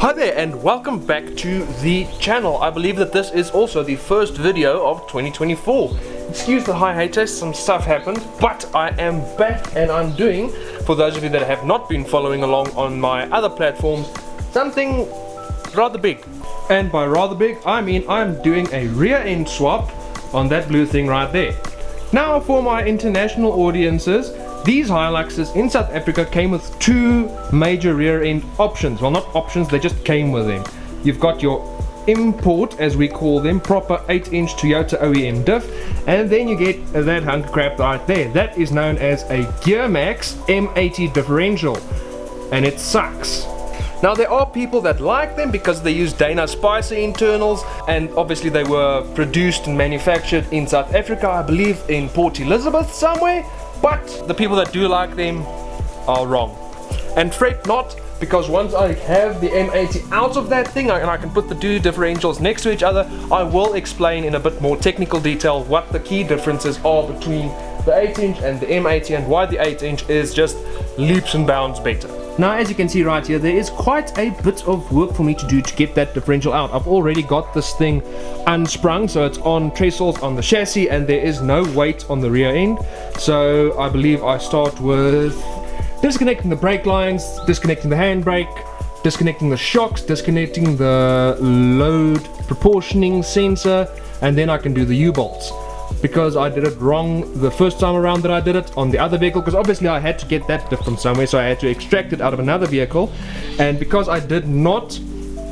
Hi there and welcome back to the channel. I believe that this is also the first video of 2024. Excuse the hiatus, some stuff happened, but I am back and I'm doing, for those of you that have not been following along on my other platforms, something rather big. And by rather big, I mean I'm doing a rear end swap on that blue thing right there. Now for my international audiences, these Hiluxes in South Africa came with two major rear end options. Well, not options, they just came with them. You've got your import, as we call them, proper 8-inch Toyota OEM diff, and then you get that hunk of crap right there. That is known as a Gearmax M80 differential, and it sucks. Now there are people that like them because they use Dana Spicer internals, and obviously they were produced and manufactured in South Africa, I believe in Port Elizabeth somewhere. But the people that do like them are wrong. And fret not, because once I have the M80 out of that thing and I can put the two differentials next to each other, I will explain in a bit more technical detail what the key differences are between the 8-inch and the M80 and why the 8-inch is just leaps and bounds better. Now, as you can see right here, there is quite a bit of work for me to do to get that differential out. I've already got this thing unsprung, so it's on trestles on the chassis and there is no weight on the rear end. So I believe I start with disconnecting the brake lines, disconnecting the handbrake, disconnecting the shocks, disconnecting the load proportioning sensor, and then I can do the U-bolts. Because I did it wrong the first time around that I did it on the other vehicle, because obviously I had to get that diff from somewhere, so I had to extract it out of another vehicle, and because I did not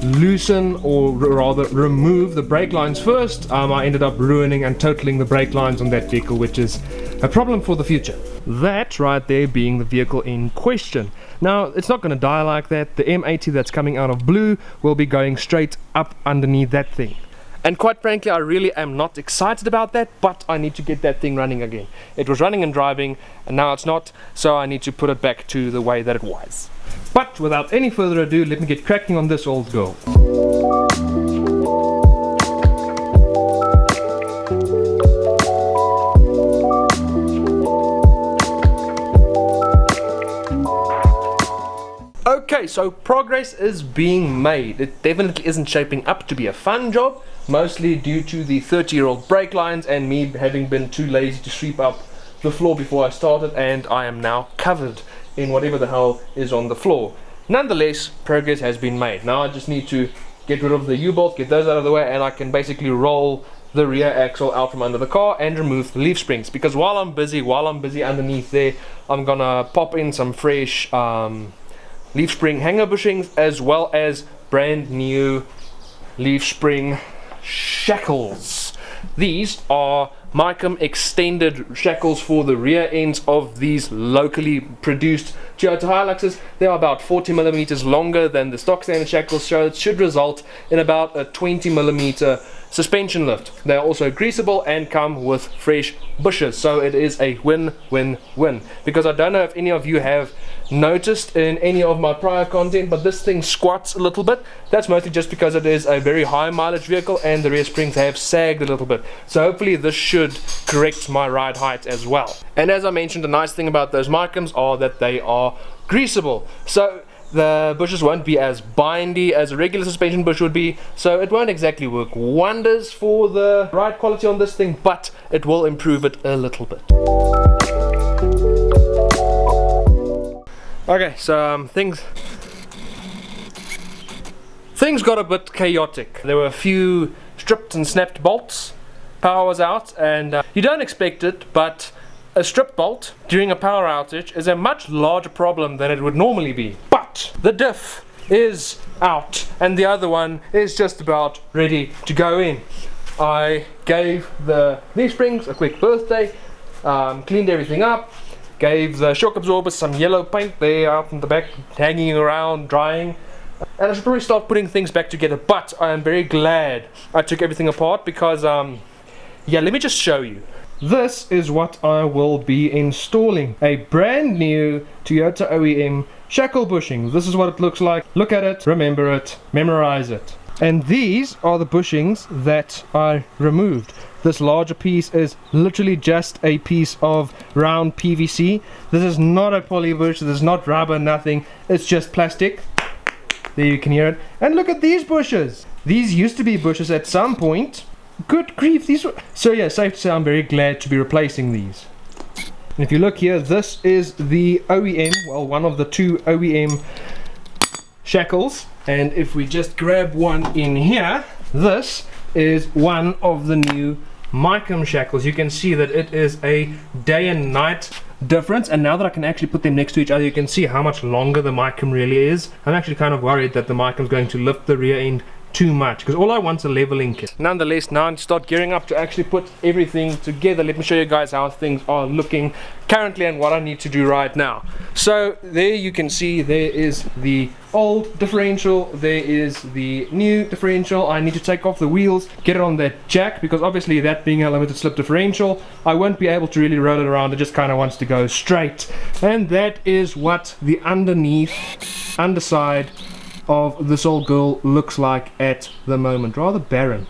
loosen or rather remove the brake lines first, I ended up ruining and totaling the brake lines on that vehicle, which is a problem for the future. That right there being the vehicle in question. Now it's not going to die like that. The M80 that's coming out of blue will be going straight up underneath that thing. And quite frankly, I really am not excited about that, but I need to get that thing running again. It was running and driving, and now it's not, so I need to put it back to the way that it was. But without any further ado, let me get cracking on this old girl. Okay, so progress is being made. It definitely isn't shaping up to be a fun job, mostly due to the 30-year-old brake lines and me having been too lazy to sweep up the floor before I started, and I am now covered in whatever the hell is on the floor. Nonetheless, progress has been made. Now I just need to get rid of the U-bolts, get those out of the way, and I can basically roll the rear axle out from under the car and remove the leaf springs. Because while I'm busy underneath there, I'm gonna pop in some fresh leaf spring hanger bushings, as well as brand new leaf spring shackles. These are Micom extended shackles for the rear ends of these locally produced Toyota Hiluxes. They are about 40 millimeters longer than the stock standard shackles, so it should result in about a 20 millimeter suspension lift. They are also greasable and come with fresh bushes, so it is a win-win-win. Because I don't know if any of you have noticed in any of my prior content, but this thing squats a little bit. That's mostly just because it is a very high mileage vehicle and the rear springs have sagged a little bit. So hopefully this should correct my ride height as well. And as I mentioned, the nice thing about those Micoms are that they are greasable. So the bushes won't be as bindy as a regular suspension bush would be, so it won't exactly work wonders for the ride quality on this thing, but it will improve it a little bit. Okay, so things got a bit chaotic. There were a few stripped and snapped bolts, power was out, and you don't expect it, but a strip bolt during a power outage is a much larger problem than it would normally be. But the diff is out and the other one is just about ready to go in. I gave the leaf springs a quick birthday, cleaned everything up, gave the shock absorbers some yellow paint there out in the back, hanging around, drying. And I should probably start putting things back together, but I am very glad I took everything apart because, yeah, let me just show you. This is what I will be installing. A brand new Toyota OEM shackle bushing. This is what it looks like. Look at it, remember it, memorize it. And these are the bushings that I removed. This larger piece is literally just a piece of round PVC. This is not a poly bush, this is not rubber, nothing. It's just plastic. There you can hear it. And look at these bushes. These used to be bushes at some point. Good grief, these were... So yeah, safe to say I'm very glad to be replacing these. And if you look here, this is the OEM, well, one of the two OEM shackles. And if we just grab one in here, this is one of the new Micam shackles. You can see that it is a day and night difference, and now that I can actually put them next to each other, you can see how much longer the Micam really is. I'm actually kind of worried that the Micam is going to lift the rear end too much, because all I want is a leveling kit. Nonetheless, now I start gearing up to actually put everything together. Let me show you guys how things are looking currently and what I need to do right now. So there you can see there is the old differential, there is the new differential. I need to take off the wheels, get it on that jack, because obviously that being a limited slip differential, I won't be able to really roll it around. It just kind of wants to go straight, and that is what the underside of this old girl looks like at the moment. Rather barren.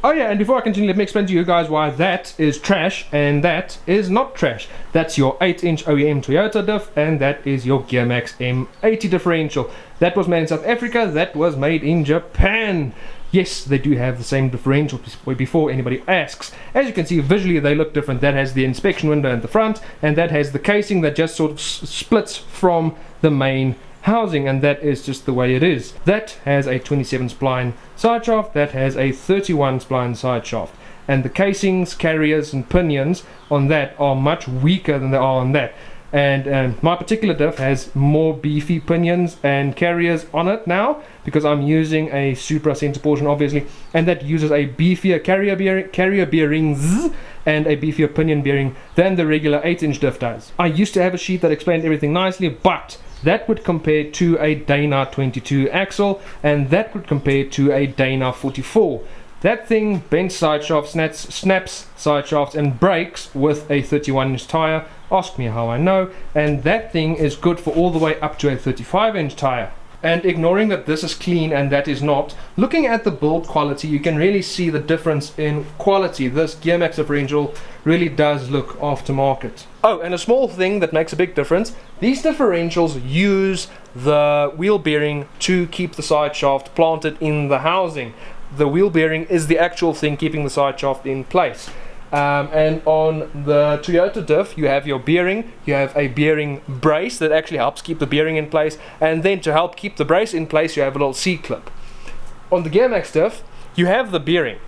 Oh yeah, and before I continue, let me explain to you guys why that is trash and that is not trash. That's your 8-inch OEM Toyota diff, and that is your Gearmax M80 differential. That was made in South Africa, that was made in Japan. Yes, they do have the same differential before anybody asks. As you can see, visually they look different. That has the inspection window at the front, and that has the casing that just sort of splits from the main housing, and that is just the way it is. That has a 27 spline side shaft, that has a 31 spline side shaft, and the casings, carriers and pinions on that are much weaker than they are on that. And my particular diff has more beefy pinions and carriers on it now, because I'm using a Supra center portion obviously, and that uses a beefier carrier bearings and a beefier pinion bearing than the regular 8-inch diff does. I used to have a sheet that explained everything nicely, but that would compare to a Dana 22 axle, and that would compare to a Dana 44. That thing bends side shafts, snaps side shafts, and brakes with a 31-inch tire. Ask me how I know. And that thing is good for all the way up to a 35-inch tire. And ignoring that this is clean and that is not, looking at the build quality, you can really see the difference in quality. This Gearmax differential really does look aftermarket. Oh, and a small thing that makes a big difference, these differentials use the wheel bearing to keep the side shaft planted in the housing. The wheel bearing is the actual thing keeping the side shaft in place. And on the Toyota diff, you have your bearing, you have a bearing brace that actually helps keep the bearing in place, and then to help keep the brace in place, you have a little C-clip. On the Gearmax diff, you have the bearing.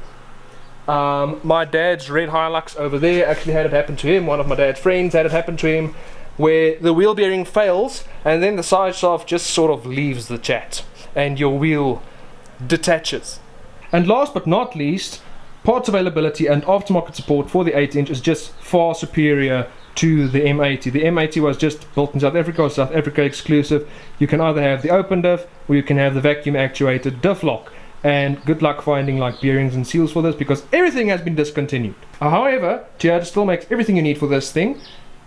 My dad's red Hilux over there actually had it happen to him. One of my dad's friends had it happen to him, where the wheel bearing fails, and then the side shaft just sort of leaves the chat, and your wheel detaches. And last but not least, parts availability and aftermarket support for the 8-inch is just far superior to the M80. The M80 was just built in South Africa, or South Africa exclusive. You can either have the open diff or you can have the vacuum actuated diff lock. And good luck finding like bearings and seals for this, because everything has been discontinued. However, Toyota still makes everything you need for this thing,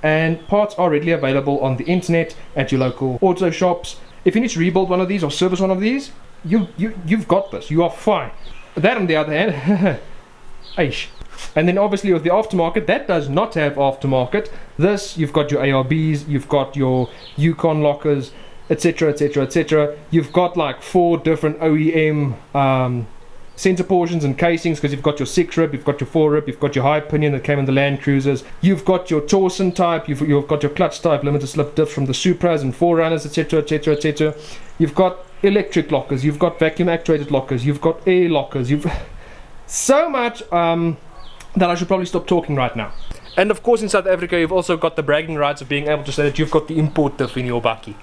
and parts are readily available on the internet at your local auto shops. If you need to rebuild one of these or service one of these, you've got this. You are fine. That on the other hand, Aish. And then obviously with the aftermarket, that does not have aftermarket. This, you've got your ARBs, you've got your Yukon lockers, etc, etc, etc. You've got like 4 different OEM center portions and casings, because you've got your 6 rib, you've got your 4 rib, you've got your high pinion that came in the Land Cruisers, you've got your torsion type, you've got your clutch type limited slip diff from the Supras and 4Runners, etc, etc, etc. You've got electric lockers, you've got vacuum actuated lockers, you've got air lockers, you've so much that I should probably stop talking right now. And of course in South Africa you've also got the bragging rights of being able to say that you've got the import diff in your bakkie.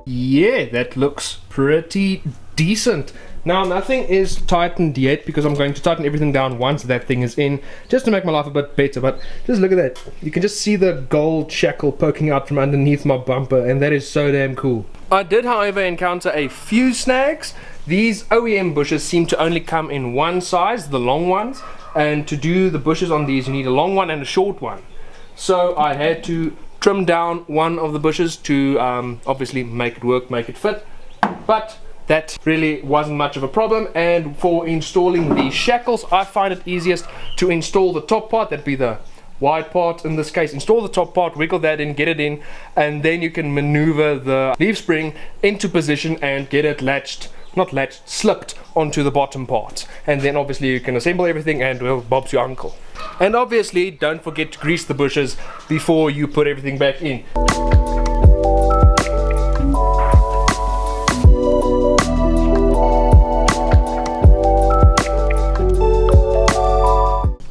Yeah, that looks pretty decent. Now nothing is tightened yet, because I'm going to tighten everything down once that thing is in, just to make my life a bit better. But just look at that, you can just see the gold shackle poking out from underneath my bumper, and that is so damn cool. I did however encounter a few snags. These OEM bushes seem to only come in one size, the long ones, and to do the bushes on these you need a long one and a short one. So I had to trim down one of the bushes to obviously make it work, make it fit. But that really wasn't much of a problem. And for installing the shackles, I find it easiest to install the top part, that'd be the wide part in this case. Install the top part, wiggle that in, get it in, and then you can maneuver the leaf spring into position and get it slipped onto the bottom part. And then obviously you can assemble everything and, well, Bob's your uncle. And obviously don't forget to grease the bushes before you put everything back in.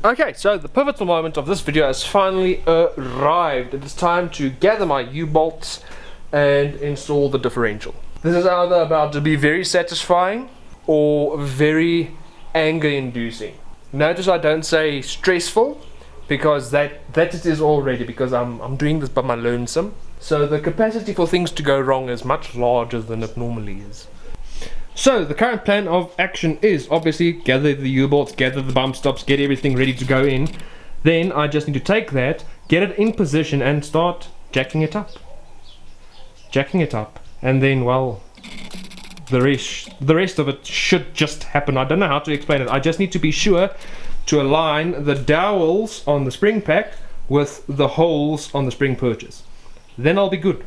Okay, so the pivotal moment of this video has finally arrived. It is time to gather my U-bolts and install the differential. This is either about to be very satisfying or very anger-inducing. Notice I don't say stressful, because that it is already, because I'm doing this by my lonesome. So the capacity for things to go wrong is much larger than it normally is. So the current plan of action is obviously gather the U-bolts, gather the bump stops, get everything ready to go in. Then I just need to take that, get it in position and start jacking it up. And then, well, the rest of it should just happen. I don't know how to explain it. I just need to be sure to align the dowels on the spring pack with the holes on the spring purchase. Then I'll be good.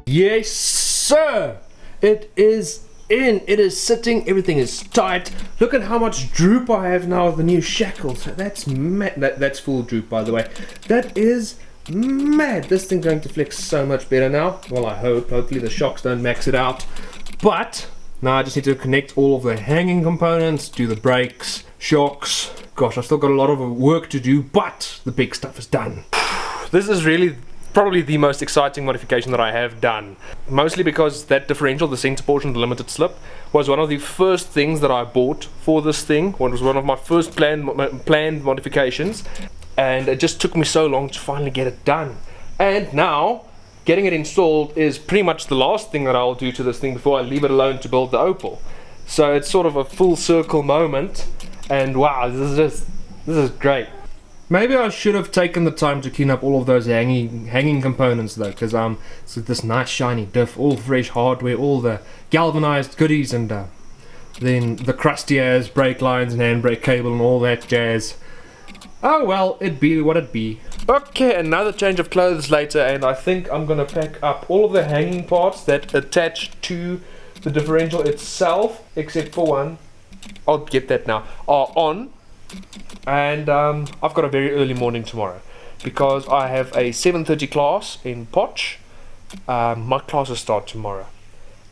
Yes, sir! It is in. It is sitting. Everything is tight. Look at how much droop I have now with the new shackles. That's mad. That's full droop, by the way. That is mad. This thing's going to flex so much better now. Well, I hope. Hopefully the shocks don't max it out. But now I just need to connect all of the hanging components, do the brakes, shocks. Gosh, I've still got a lot of work to do, but the big stuff is done. This is really probably the most exciting modification that I have done, mostly because that differential, the center portion, the limited slip, was one of the first things that I bought for this thing. It was one of my first planned modifications, and it just took me so long to finally get it done. And now getting it installed is pretty much the last thing that I'll do to this thing before I leave it alone to build the Opal. So it's sort of a full circle moment, and wow, this is great. Maybe I should have taken the time to clean up all of those hanging components though, because it's this nice shiny diff, all fresh hardware, all the galvanized goodies, and then the crusty ass brake lines and handbrake cable and all that jazz. Oh well, it be what it be. Okay, another change of clothes later, and I think I'm gonna pack up all of the hanging parts that attach to the differential itself, except for one. I'll get that now. Are on. And I've got a very early morning tomorrow because I have a 7:30 class in Potch. My classes start tomorrow,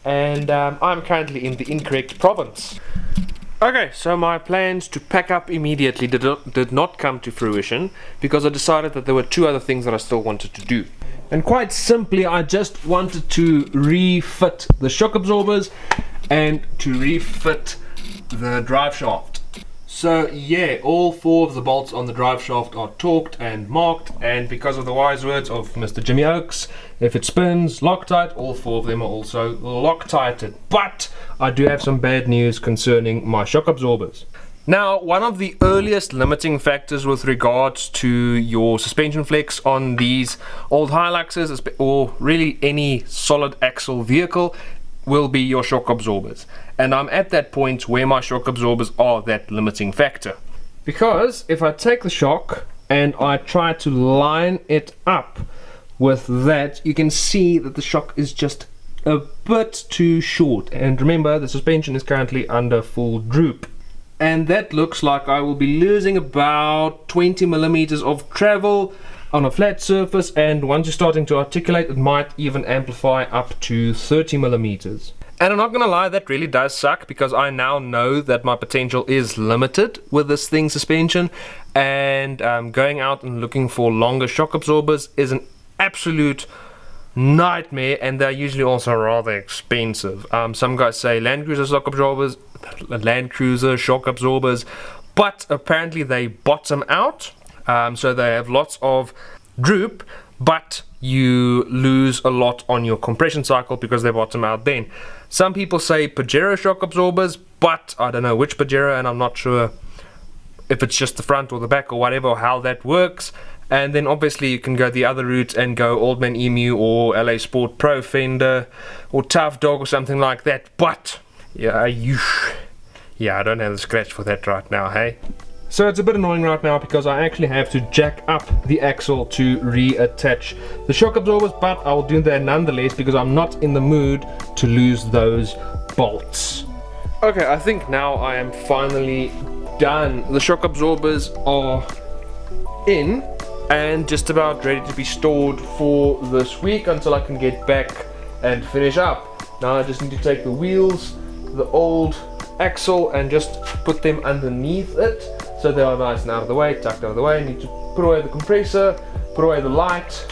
and I'm currently in the incorrect province. Okay, so my plans to pack up immediately did not come to fruition because I decided that there were two other things that I still wanted to do. And quite simply, I just wanted to refit the shock absorbers and to refit the drive shaft. So yeah, all four of the bolts on the drive shaft are torqued and marked, and because of the wise words of Mr. Jimmy Oakes, if it spins Loctite, all four of them are also Loctited. But I do have some bad news concerning my shock absorbers. Now, one of the earliest limiting factors with regards to your suspension flex on these old Hiluxes, or really any solid axle vehicle, will be your shock absorbers. And I'm at that point where my shock absorbers are that limiting factor. Because if I take the shock and I try to line it up with that, you can see that the shock is just a bit too short. And remember, the suspension is currently under full droop. And that looks like I will be losing about 20 millimeters of travel on a flat surface, and once you're starting to articulate, it might even amplify up to 30 millimeters. And I'm not gonna lie, that really does suck, because I now know that my potential is limited with this thing suspension, and going out and looking for longer shock absorbers is an absolute nightmare, and they're usually also rather expensive. Some guys say Land Cruiser shock absorbers, but apparently they bottom out. So they have lots of droop, but you lose a lot on your compression cycle because they bottom out then. Some people say Pajero shock absorbers, but I don't know which Pajero, and I'm not sure if it's just the front or the back or whatever, or how that works. And then obviously you can go the other route and go Old Man Emu or LA Sport Pro fender or Tough Dog or something like that. But yeah, I don't have the scratch for that right now, hey. So it's a bit annoying right now because I actually have to jack up the axle to reattach the shock absorbers, but I will do that nonetheless because I'm not in the mood to lose those bolts. Okay, I think now I am finally done. The shock absorbers are in and just about ready to be stored for this week until I can get back and finish up. Now I just need to take the wheels, the old axle, and just put them underneath it so they are nice and out of the way, tucked out of the way. I need to put away the compressor, put away the light,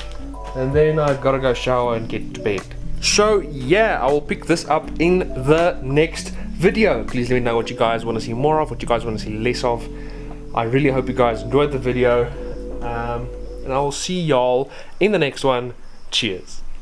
and then I've got to go shower and get to bed. So yeah, I will pick this up in the next video. Please let me know what you guys want to see more of, what you guys want to see less of. I really hope you guys enjoyed the video, and I will see y'all in the next one. Cheers.